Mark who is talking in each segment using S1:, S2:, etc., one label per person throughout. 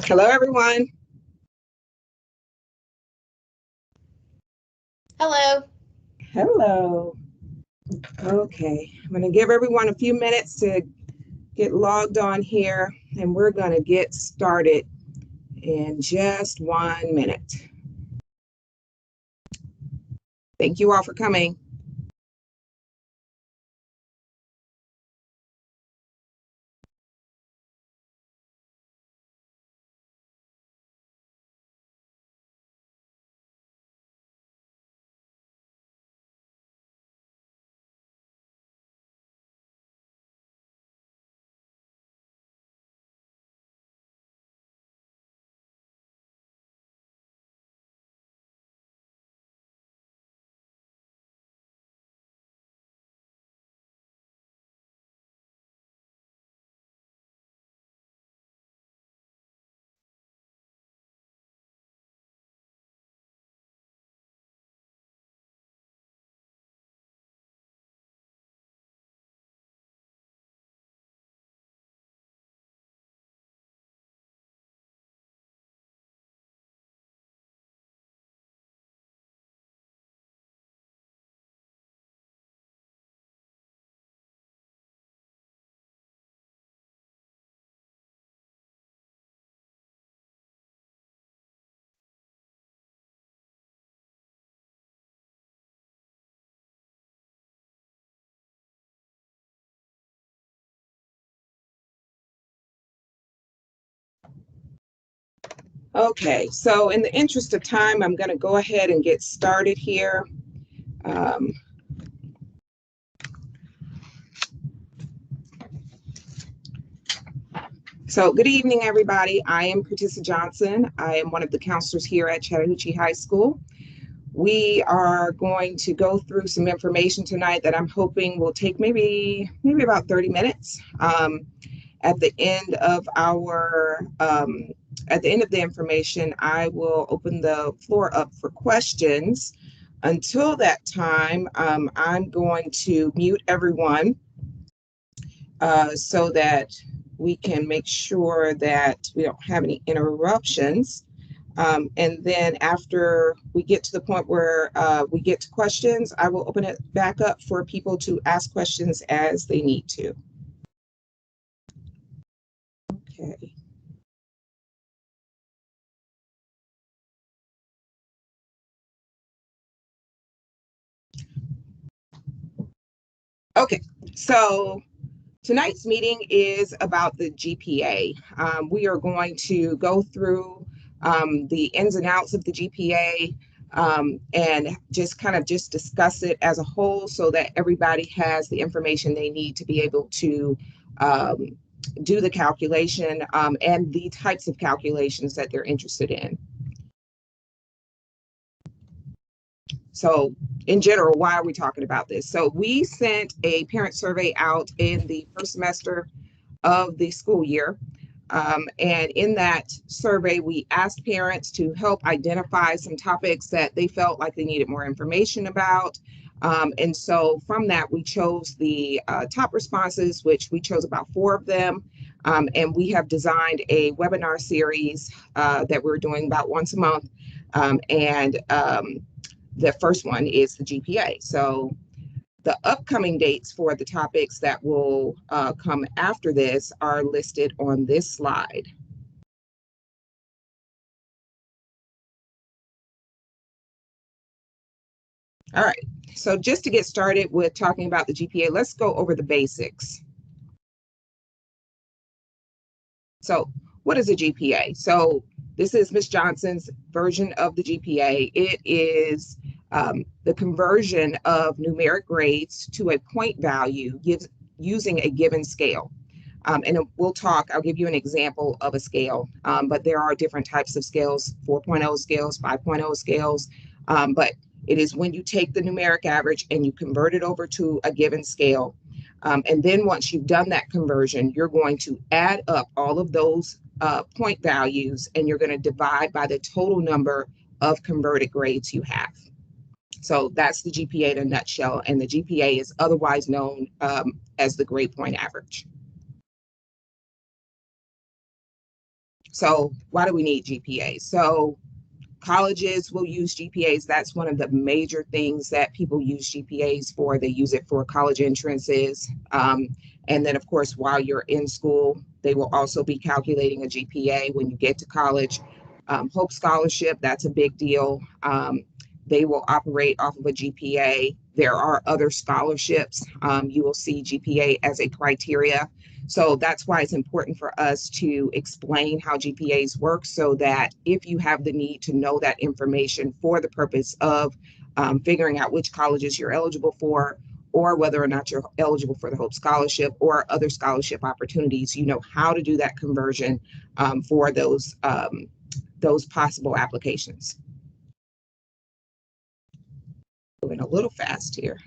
S1: Hello, everyone.
S2: Hello.
S1: Hello. Okay, I'm going to give everyone a few minutes to get logged on here, and we're going to get started in just 1 minute. Thank you all for coming. Okay, so in the interest of time, I'm going to go ahead and get started here. Um, So good evening, everybody. I am Curtissa Johnson. I am one of the counselors here at Chattahoochee High School. We are going to go through some information tonight that I'm hoping will take maybe about 30 minutes. At the end of the information, I will open the floor up for questions. Until that time, I'm going to mute everyone so that we can make sure that we don't have any interruptions. And then after we get to the point where we get to questions, I will open it back up for people to ask questions as they need to. Okay. Okay, so tonight's meeting is about the GPA. We are going to go through the ins and outs of the GPA and just kind of just discuss it as a whole so that everybody has the information they need to be able to um, do the calculation and the types of calculations that they're interested in. So in general, why are we talking about this? So we sent a parent survey out in the first semester of the school year. And in that survey, we asked parents to help identify some topics that they felt like they needed more information about. And so from that, we chose the top responses, which we chose about 4 of them. And we have designed a webinar series that we're doing about once a month. And the first one is the GPA. So the upcoming dates for the topics that will come after this are listed on this slide. All right, so just to get started with talking about the GPA, let's go over the basics. So what is a GPA? So this is Ms. Johnson's version of the GPA. It is the conversion of numeric grades to a point value using a given scale. And I'll give you an example of a scale, but there are different types of scales, 4.0 scales, 5.0 scales, but it is when you take the numeric average and you convert it over to a given scale. And then once you've done that conversion, you're going to add up all of those point values and you're going to divide by the total number of converted grades you have. So that's the GPA in a nutshell, and the GPA is otherwise known as the grade point average. So why do we need GPA? So colleges will use GPAs. That's one of the major things that people use GPAs for. They use it for college entrances. And then, of course, while you're in school, they will also be calculating a GPA when you get to college. Hope Scholarship, that's a big deal. They will operate off of a GPA. There are other scholarships. You will see GPA as a criteria. So that's why it's important for us to explain how GPAs work so that if you have the need to know that information for the purpose of figuring out which colleges you're eligible for, or whether or not you're eligible for the Hope Scholarship or other scholarship opportunities, you know how to do that conversion for those possible applications. Moving a little fast here.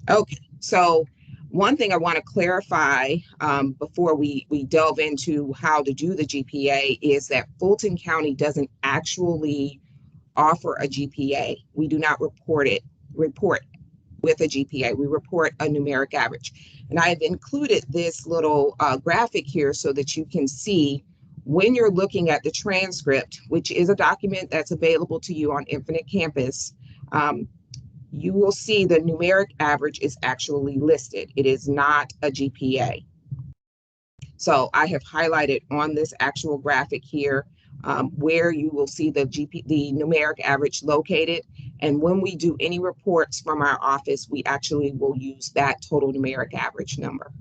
S1: Okay, so one thing I want to clarify before we delve into how to do the GPA is that Fulton County doesn't actually offer a GPA. We do not report with a GPA. We report a numeric average. And I have included this little graphic here so that you can see when you're looking at the transcript, which is a document that's available to you on Infinite Campus. You will see the numeric average is actually listed. It is not a GPA. So I have highlighted on this actual graphic here where you will see the numeric average located. And when we do any reports from our office, we actually will use that total numeric average number.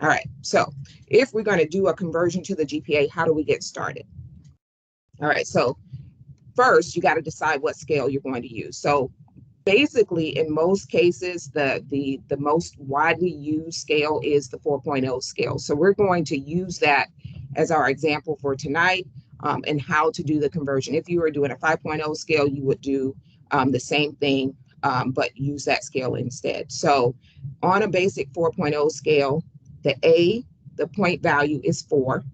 S1: All right, so if we're going to do a conversion to the GPA, how do we get started? All right, so first, you got to decide what scale you're going to use. So basically, in most cases, the most widely used scale is the 4.0 scale. So we're going to use that as our example for tonight and how to do the conversion. If you were doing a 5.0 scale, you would do the same thing, but use that scale instead. So on a basic 4.0 scale, the point value is 4.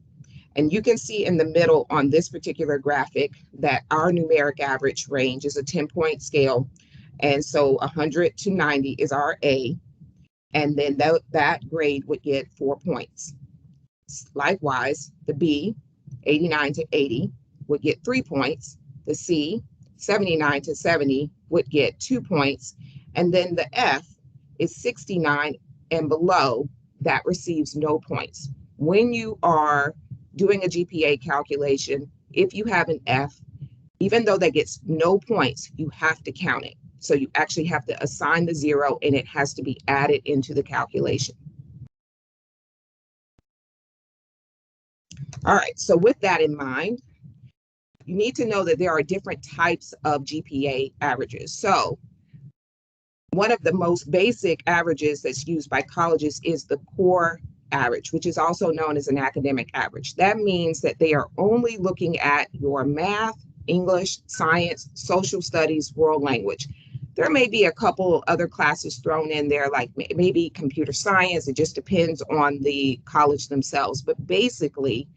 S1: And you can see in the middle on this particular graphic that our numeric average range is a 10-point scale. And so 100 to 90 is our A. And then that grade would get 4 points. Likewise, the B, 89 to 80, would get 3 points. The C, 79 to 70, would get 2 points. And then the F is 69 and below, that receives no points. When you are doing a GPA calculation, if you have an F, even though that gets no points, you have to count it. So you actually have to assign the 0 and it has to be added into the calculation. All right, so with that in mind, you need to know that there are different types of GPA averages. So one of the most basic averages that's used by colleges is the core average, which is also known as an academic average. That means that they are only looking at your math, English, science, social studies, world language. There may be a couple other classes thrown in there, like maybe computer science. It just depends on the college themselves. But basically,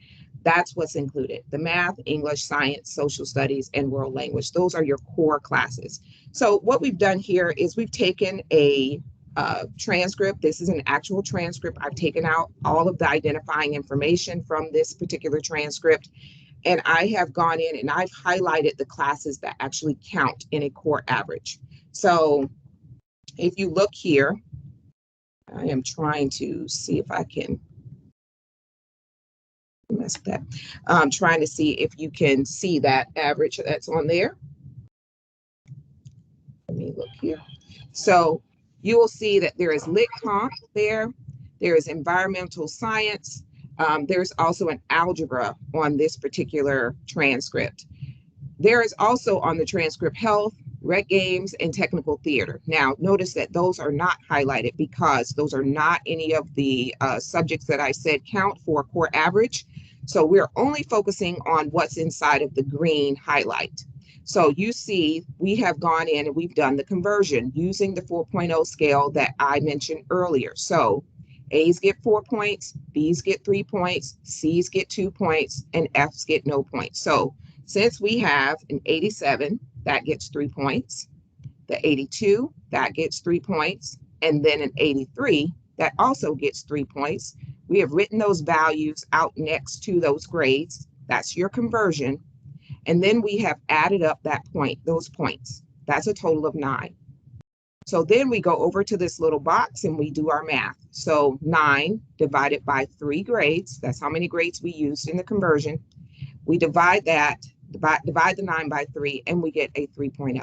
S1: that's what's included: the math, English, science, social studies, and world language. Those are your core classes. So what we've done here is we've taken a transcript. This is an actual transcript. I've taken out all of the identifying information from this particular transcript, and I have gone in and I've highlighted the classes that actually count in a core average. So if you look here, I am trying to see if I can mess with that. I'm trying to see if you can see that average that's on there. Let me look here. So you will see that there is lit comp there. There is environmental science. There's also an algebra on this particular transcript. There is also on the transcript health, rec games, and technical theater. Now, notice that those are not highlighted because those are not any of the subjects that I said count for core average. So we're only focusing on what's inside of the green highlight. So you see, we have gone in and we've done the conversion using the 4.0 scale that I mentioned earlier. So A's get 4 points, B's get 3 points, C's get 2 points, and F's get no points. So since we have an 87, that gets 3 points, the 82, that gets 3 points, and then an 83, that also gets 3 points. We have written those values out next to those grades. That's your conversion. And then we have added up those points. That's a total of 9. So then we go over to this little box and we do our math. So 9 divided by 3 grades, that's how many grades we used in the conversion. We divide the 9 by 3, and we get a 3.0.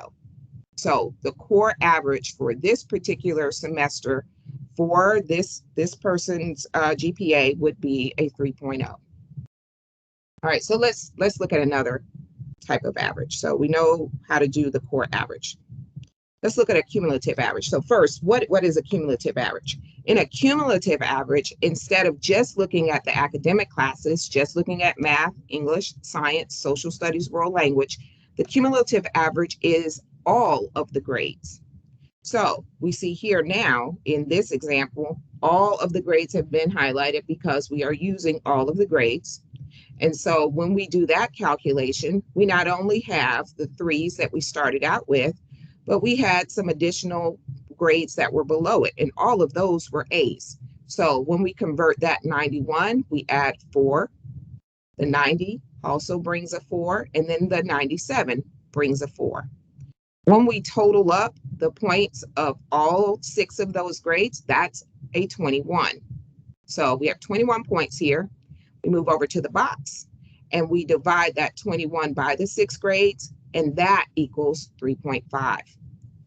S1: So the core average for this particular semester for this person's GPA would be a 3.0. All right, so let's look at another type of average. So we know how to do the core average. Let's look at a cumulative average. So first, what is a cumulative average? In a cumulative average, instead of just looking at the academic classes, just looking at math, English, science, social studies, world language, the cumulative average is all of the grades. So we see here now in this example, all of the grades have been highlighted because we are using all of the grades. And so when we do that calculation, we not only have the 3s that we started out with, but we had some additional grades that were below it, and all of those were A's. So when we convert that 91, we add 4. The 90 also brings a 4, and then the 97 brings a 4. When we total up the points of all 6 of those grades, that's a 21. So we have 21 points here. We move over to the box, and we divide that 21 by the 6 grades, and that equals 3.5.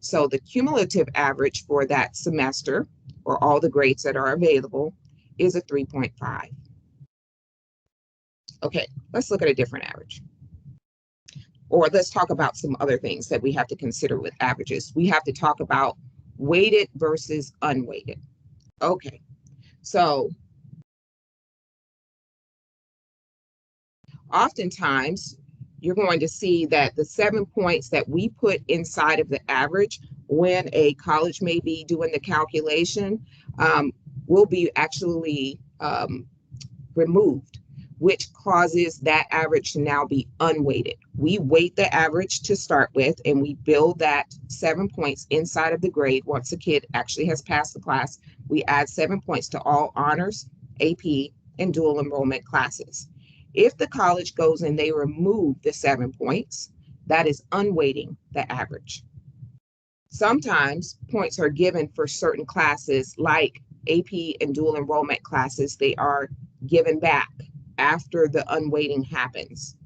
S1: So the cumulative average for that semester, or all the grades that are available, is a 3.5. Okay, let's look at a different average. Or let's talk about some other things that we have to consider with averages. We have to talk about weighted versus unweighted. Okay, so oftentimes you're going to see that the 7 points that we put inside of the average when a college may be doing the calculation will be actually removed, which causes that average to now be unweighted. We weight the average to start with, and we build that 7 points inside of the grade. Once a kid actually has passed the class, we add 7 points to all honors, AP, and dual enrollment classes. If the college goes and they remove the 7 points, that is unweighting the average. Sometimes points are given for certain classes like AP and dual enrollment classes. They are given back after the unweighting happens.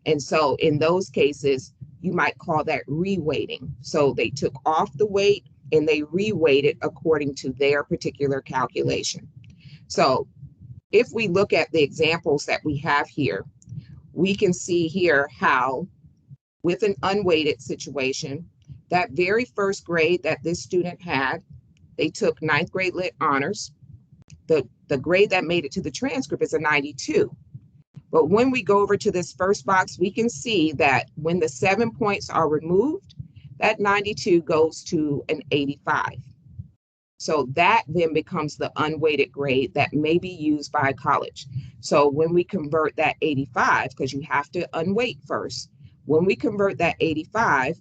S1: And so in those cases, you might call that reweighting. So they took off the weight and they reweighted according to their particular calculation. So if we look at the examples that we have here, we can see here how with an unweighted situation, that very first grade that this student had, they took 9th grade lit honors. The grade that made it to the transcript is a 92. But when we go over to this first box, we can see that when the 7 points are removed, that 92 goes to an 85. So that then becomes the unweighted grade that may be used by a college. So when we convert that 85, because you have to unweight first, when we convert that 85,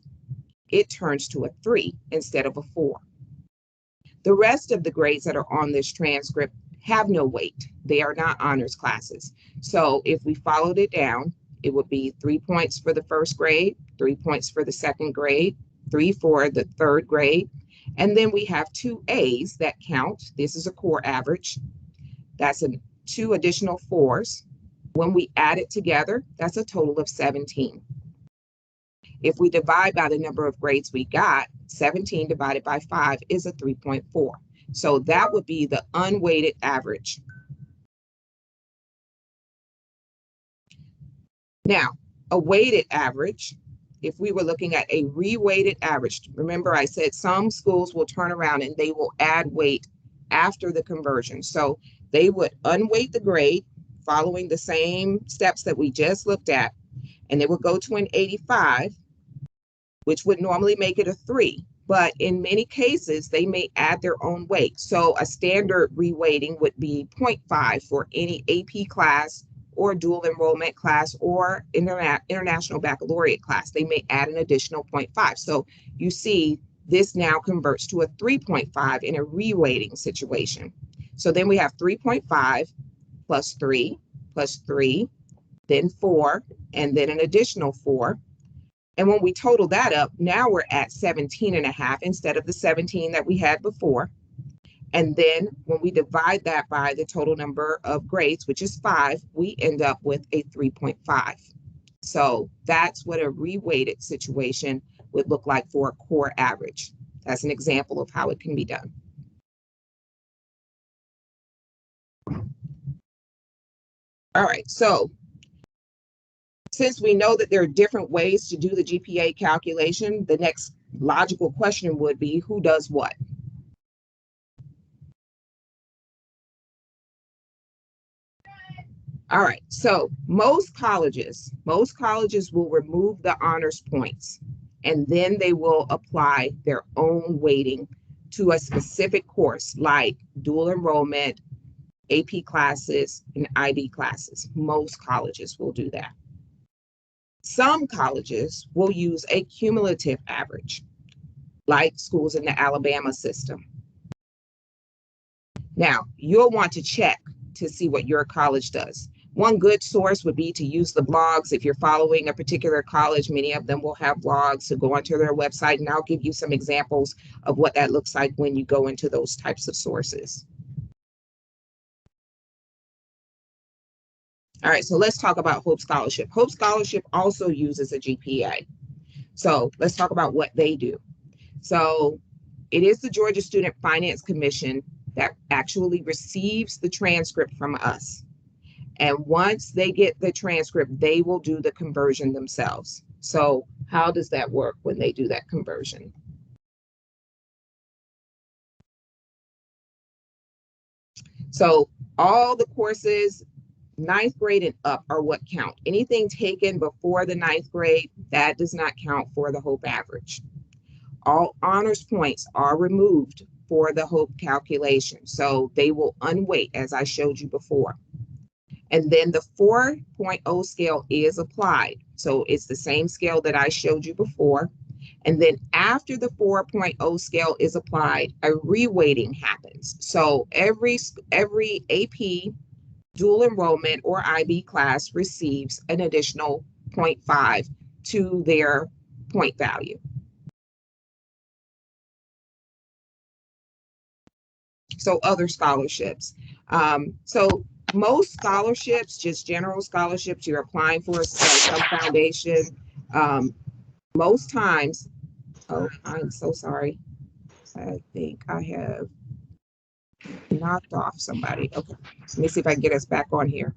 S1: it turns to a 3 instead of a 4. The rest of the grades that are on this transcript have no weight. They are not honors classes. So if we followed it down, it would be 3 points for the first grade, 3 points for the second grade, 3 for the third grade. And then we have 2 A's that count. This is a core average. That's 2 additional 4s. When we add it together, that's a total of 17. If we divide by the number of grades we got, 17 divided by 5 is a 3.4. So that would be the unweighted average. Now, a weighted average, if we were looking at a reweighted average, remember I said some schools will turn around and they will add weight after the conversion. So they would unweight the grade following the same steps that we just looked at, and they would go to an 85, which would normally make it a 3. But in many cases, they may add their own weight. So a standard reweighting would be 0.5 for any AP class or dual enrollment class or international baccalaureate class. They may add an additional 0.5. So you see this now converts to a 3.5 in a reweighting situation. So then we have 3.5 plus 3 plus 3, then 4, and then an additional 4. And when we total that up, now we're at 17.5 instead of the 17 that we had before. And then when we divide that by the total number of grades, which is 5, we end up with a 3.5. So that's what a reweighted situation would look like for a core average. That's an example of how it can be done. All right, so since we know that there are different ways to do the GPA calculation, the next logical question would be, who does what? All right, so most colleges will remove the honors points, and then they will apply their own weighting to a specific course like dual enrollment, AP classes, and IB classes. Most colleges will do that. Some colleges will use a cumulative average, like schools in the Alabama system. Now, you'll want to check to see what your college does. One good source would be to use the blogs. If you're following a particular college, many of them will have blogs, so go onto their website, and I'll give you some examples of what that looks like when you go into those types of sources. All right, so let's talk about Hope Scholarship. Hope Scholarship also uses a GPA. So let's talk about what they do. So it is the Georgia Student Finance Commission that actually receives the transcript from us. And once they get the transcript, they will do the conversion themselves. So how does that work when they do that conversion? So all the courses, 9th grade and up, are what count. Anything taken before the 9th grade, that does not count for the Hope average. All honors points are removed for the Hope calculation. So they will unweight, as I showed you before. And then the 4.0 scale is applied. So it's the same scale that I showed you before. And then after the 4.0 scale is applied, a reweighting happens. So every AP, dual enrollment, or IB class receives an additional 0.5 to their point value. So other scholarships. So most scholarships, just general scholarships, you're applying for some foundation. Most times, oh, I'm so sorry. I think I have knocked off somebody. Okay, let me see if I can get us back on here.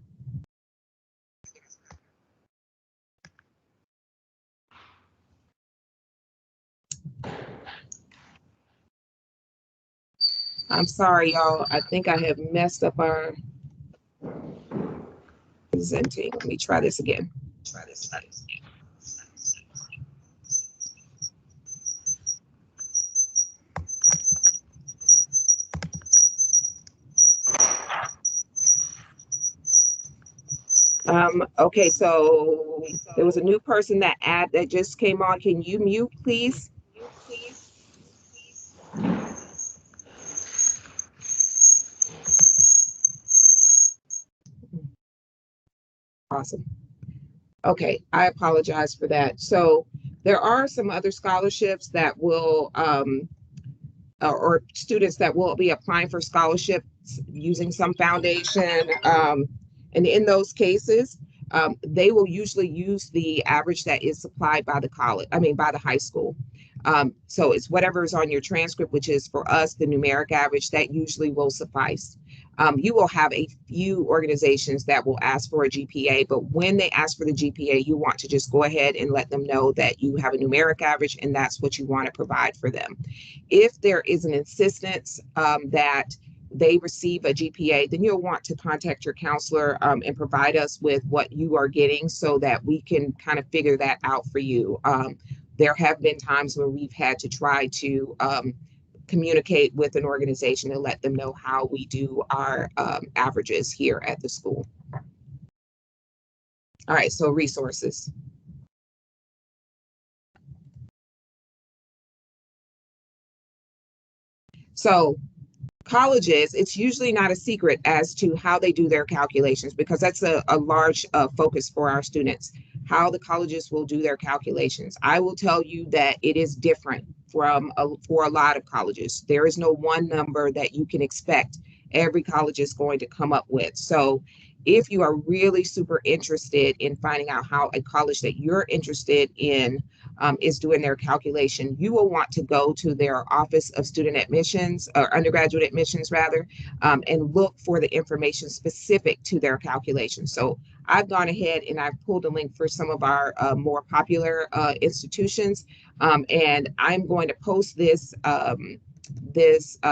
S1: I'm sorry, y'all. I think I have messed up our presenting. Let me try this again. Okay, so there was a new person that just came on. Can you mute, please? Awesome. Okay, I apologize for that. So there are some other scholarships that will, or students that will be applying for scholarships using some foundation. And in those cases, they will usually use the average that is supplied by the college, by the high school. So it's whatever is on your transcript, which is for us, the numeric average, that usually will suffice. You will have a few organizations that will ask for a GPA, but when they ask for the GPA, you want to just go ahead and let them know that you have a numeric average and that's what you want to provide for them. If there is an insistence that they receive a GPA, then you'll want to contact your counselor and provide us with what you are getting so that we can kind of figure that out for you. There have been times where we've had to try to communicate with an organization and let them know how we do our averages here at the school. All right, so resources. So colleges, it's usually not a secret as to how they do their calculations, because that's a large focus for our students, how the colleges will do their calculations. I will tell you that it is different for a lot of colleges. There is no one number that you can expect every college is going to come up with. So if you are really super interested in finding out how a college that you're interested in is doing their calculation, you will want to go to their Office of Student Admissions, or undergraduate admissions rather, and look for the information specific to their calculation. So I've gone ahead and I've pulled a link for some of our more popular institutions, and I'm going to post this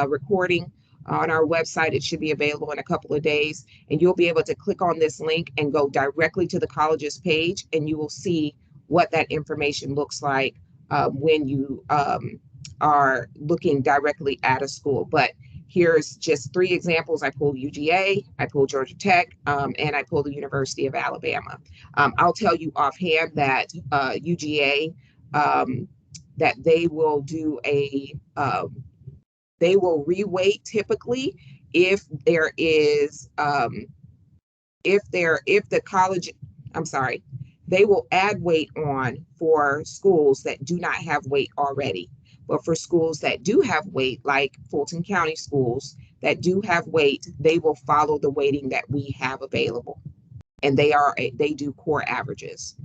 S1: recording on our website. It should be available in a couple of days, and you'll be able to click on this link and go directly to the college's page, and you will see what that information looks like when you are looking directly at a school. But here's just 3 examples. I pulled UGA, I pulled Georgia Tech, and I pulled the University of Alabama. I'll tell you offhand that UGA, that they will do they will reweight typically if there is if the college, I'm sorry, they will add weight on for schools that do not have weight already. But for schools that do have weight, like Fulton County schools that do have weight, they will follow the weighting that we have available, and they do core averages.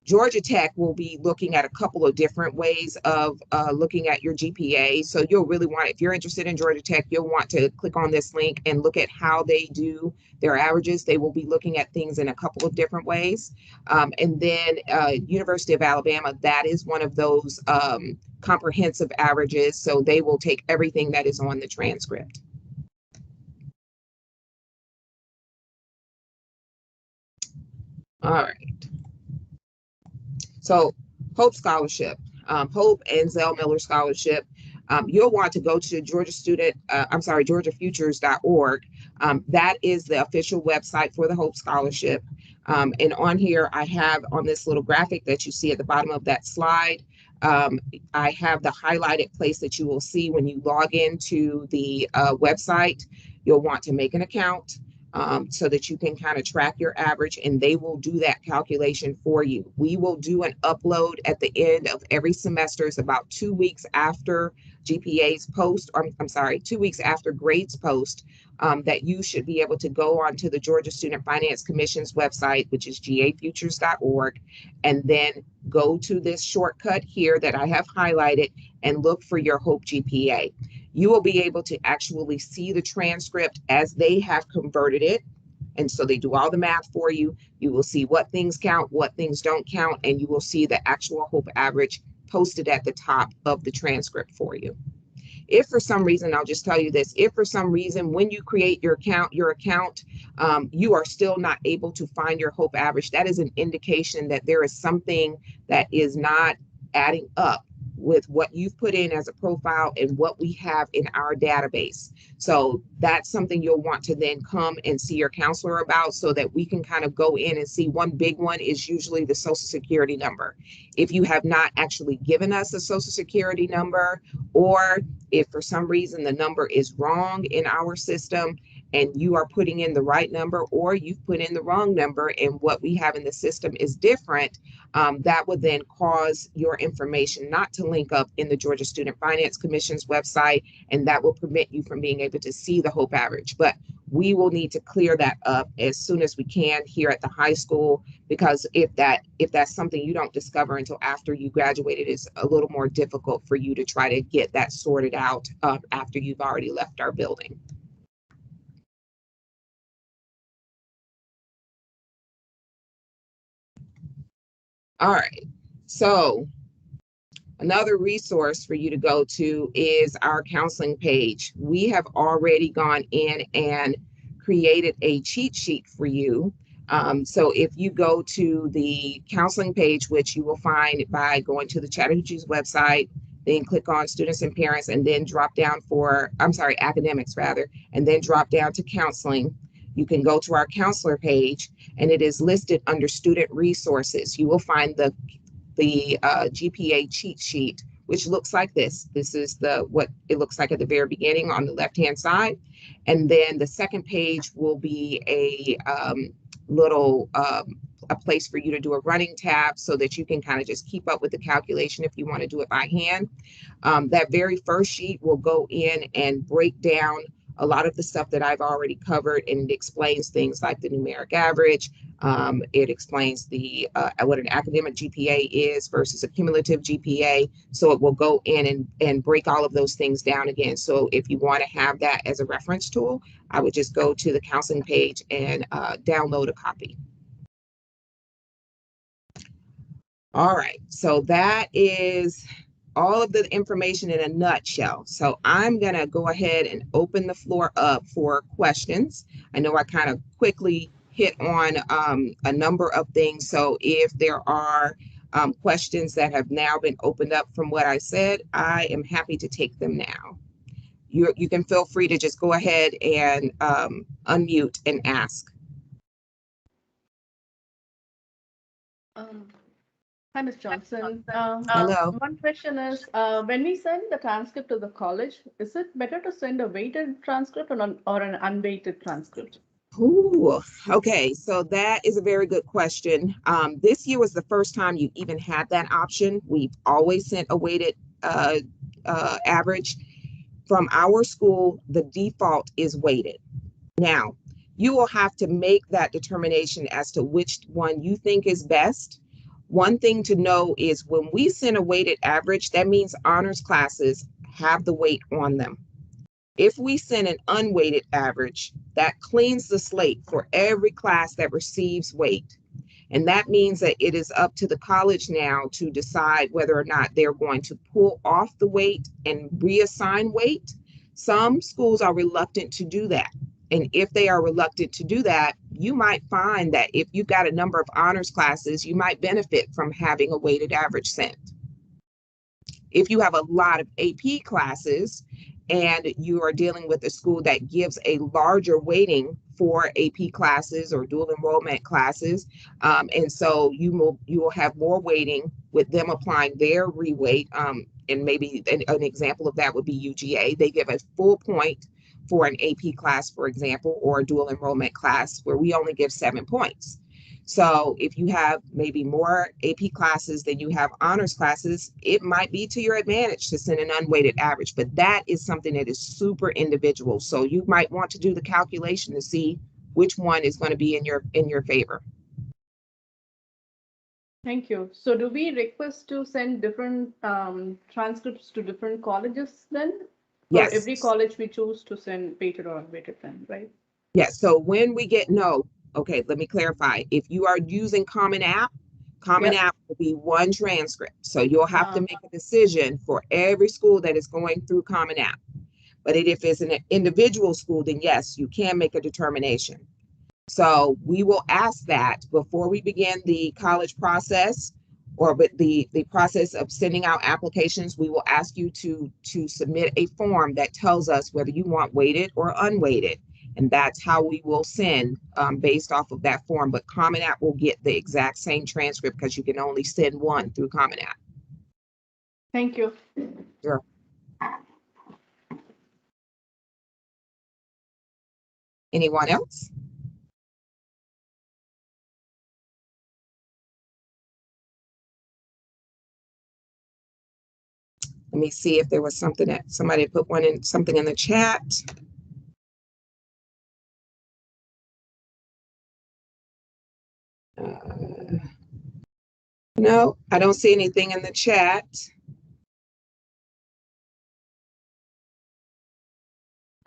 S1: Georgia Tech will be looking at a couple of different ways of looking at your GPA. So you'll really want, if you're interested in Georgia Tech, you'll want to click on this link and look at how they do their averages. They will be looking at things in a couple of different ways. And then University of Alabama, that is one of those comprehensive averages. So they will take everything that is on the transcript. All right. So Hope Scholarship, Hope and Zell Miller Scholarship, you'll want to go to GeorgiaFutures.org. That is the official website for the Hope Scholarship. And on here, I have on this little graphic that you see at the bottom of that slide, I have the highlighted place that you will see when you log into the website. You'll want to make an account. So that you can kind of track your average, and they will do that calculation for you. We will do an upload at the end of every semester. It's about 2 weeks after GPA's post, or I'm sorry, 2 weeks after grades post, that you should be able to go onto the Georgia Student Finance Commission's website, which is gafutures.org, and then go to this shortcut here that I have highlighted and look for your Hope GPA. You will be able to actually see the transcript as they have converted it. And so they do all the math for you. You will see what things count, what things don't count, and you will see the actual Hope average posted at the top of the transcript for you. If for some reason, I'll just tell you this, if for some reason when you create your account, you are still not able to find your Hope average, that is an indication that there is something that is not adding up with what you've put in as a profile and what we have in our database. So that's something you'll want to then come and see your counselor about, so that we can kind of go in and see. One big one is usually the Social Security number. If you have not actually given us a Social Security number, or if for some reason the number is wrong in our system and you are putting in the right number, or you've put in the wrong number and what we have in the system is different, that would then cause your information not to link up in the Georgia Student Finance Commission's website, and that will prevent you from being able to see the Hope average. But we will need to clear that up as soon as we can here at the high school, because if that's something you don't discover until after you graduated, it's a little more difficult for you to try to get that sorted out after you've already left our building. All right, so another resource for you to go to is our counseling page. We have already gone in and created a cheat sheet for you. So if you go to the counseling page, which you will find by going to the Chattahoochee's website, then click on students and parents, and then drop down for, I'm sorry, academics rather, and then drop down to counseling. You can go to our counselor page, and it is listed under student resources. You will find the GPA cheat sheet which looks like this. This is what it looks like at the very beginning on the left-hand side. And then the second page will be a little a place for you to do a running tab so that you can kind of just keep up with the calculation if you want to do it by hand. That very first sheet will go in and break down a lot of the stuff that I've already covered, and it explains things like the numeric average. It explains what an academic GPA is versus a cumulative GPA. So it will go in and break all of those things down again. So if you want to have that as a reference tool, I would just go to the counseling page and download a copy. All right, so that is all of the information in a nutshell. So I'm gonna go ahead and open the floor up for questions. I know I kind of quickly hit on a number of things. So if there are questions that have now been opened up from what I said, I am happy to take them now. You can feel free to just go ahead and unmute and ask.
S2: Hi, Ms. Johnson.
S1: Hello.
S2: One question is, when we send the transcript to the college, is it better to send a weighted transcript or an unweighted transcript?
S1: Ooh, okay, so that is a very good question. This year was the first time you even had that option. We've always sent a weighted average. From our school, the default is weighted. Now, you will have to make that determination as to which one you think is best. One thing to know is when we send a weighted average, that means honors classes have the weight on them. If we send an unweighted average, that cleans the slate for every class that receives weight. And that means that it is up to the college now to decide whether or not they're going to pull off the weight and reassign weight. Some schools are reluctant to do that. And if they are reluctant to do that, you might find that if you've got a number of honors classes, you might benefit from having a weighted average sent. If you have a lot of AP classes and you are dealing with a school that gives a larger weighting for AP classes or dual enrollment classes, and so you will have more weighting with them applying their reweight. And maybe an example of that would be UGA. They give a full point for an AP class, for example, or a dual enrollment class where we only give 7 points. So if you have maybe more AP classes than you have honors classes, it might be to your advantage to send an unweighted average, but that is something that is super individual. So you might want to do the calculation to see which one is going to be in your favor.
S2: Thank you. So do we request to send different transcripts to different colleges then?
S1: Yes.
S2: For every college we choose to send weighted or unweighted then, right?
S1: Yes. So when we get okay, let me clarify. If you are using Common App will be one transcript. So you'll have to make a decision for every school that is going through Common App. But if it's an individual school, then yes, you can make a determination. So we will ask that before we begin the college process or the process of sending out applications. We will ask you to submit a form that tells us whether you want weighted or unweighted. And that's how we will send based off of that form. But Common App will get the exact same transcript because you can only send one through Common App.
S2: Thank you.
S1: Sure. Anyone else? Let me see if there was something that somebody put something in the chat. No, I don't see anything in the chat.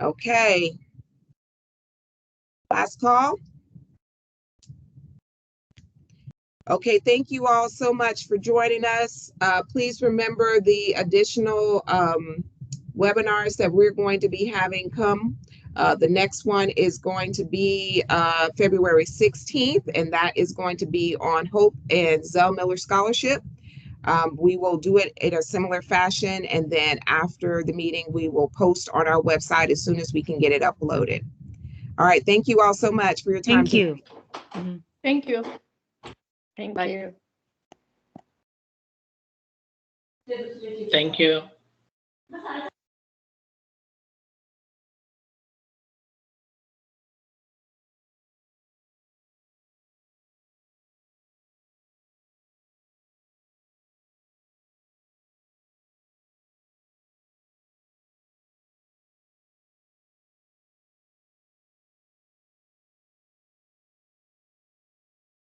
S1: Okay. Last call. Okay, thank you all so much for joining us. Please remember the additional webinars that we're going to be having come. The next one is going to be February 16th, and that is going to be on Hope and Zell Miller Scholarship. We will do it in a similar fashion, and then after the meeting, we will post on our website as soon as we can get it uploaded. All right, thank you all so much for your time.
S3: Thank you.
S2: Thank you.
S3: Thank
S2: Bye.
S3: you. Thank you.